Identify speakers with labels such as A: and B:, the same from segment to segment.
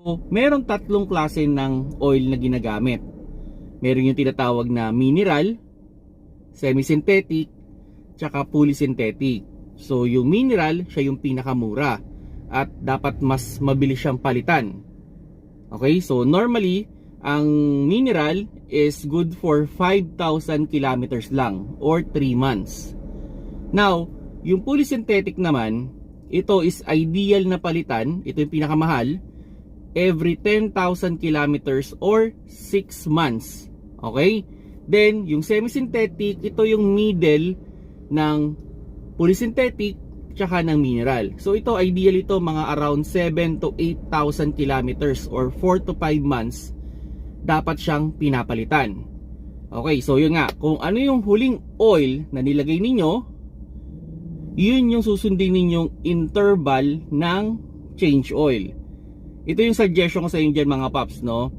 A: So, merong tatlong klase ng oil na ginagamit. Meron yung tinatawag na mineral, semi-synthetic, tsaka fully synthetic. So, yung mineral, siya yung pinakamura at dapat mas mabilis siyang palitan. Okay, so normally, ang mineral is good for 5,000 kilometers lang or 3 months. Now, yung fully synthetic naman, ito is ideal na palitan, ito yung pinakamahal, every 10,000 kilometers or 6 months. Okay? Then, yung semi-synthetic, ito yung middle ng polysynthetic tsaka ng mineral. So, ito, ideal ito mga around 7 to 8,000 kilometers or 4 to 5 months dapat siyang pinapalitan. Okay, so yun nga, kung ano yung huling oil na nilagay ninyo, yun yung susundin ninyong interval ng change oil. Ito yung suggestion ko sa inyo dyan mga paps, no?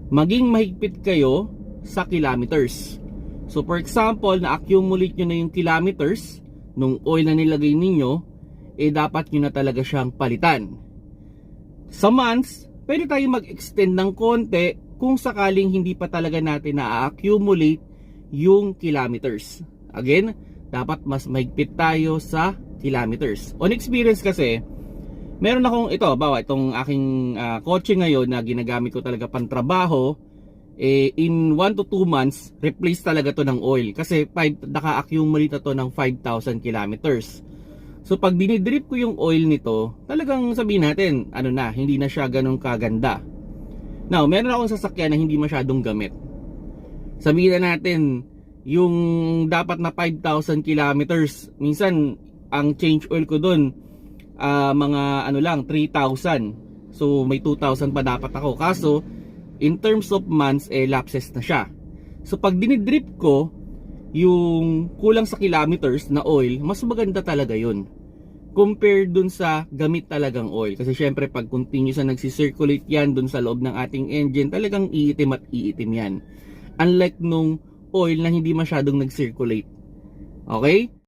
A: Maging mahigpit kayo sa kilometers. So for example, na-accumulate nyo na yung kilometers nung oil na nilagay ninyo, dapat nyo na talaga siyang palitan. Sa months, pwede tayo mag-extend ng konti kung sakaling hindi pa talaga natin na-accumulate yung kilometers. Again, dapat mas mahigpit tayo sa kilometers. On experience kasi, meron akong itong aking kotse ngayon na ginagamit ko talaga pantrabaho, in 1 to 2 months, replace talaga to ng oil. Kasi naka-accumulate na to ng 5,000 kilometers. So pag dinidrip ko yung oil nito, talagang sabihin natin, hindi na siya ganun kaganda. Now, meron akong sasakyan na hindi masyadong gamit. Sabihin na natin, yung dapat na 5,000 kilometers, minsan, ang change oil ko dun, mga 3,000. So, may 2,000 pa dapat ako. Kaso, in terms of months, lapses na siya. So, pag dinidrip ko, yung kulang sa kilometers na oil, mas maganda talaga yun compared dun sa gamit talagang oil. Kasi syempre pag continuous na nagsisirculate yan dun sa loob ng ating engine, talagang iitim at iitim yan. Unlike nung oil na hindi masyadong nagsirculate. Okay?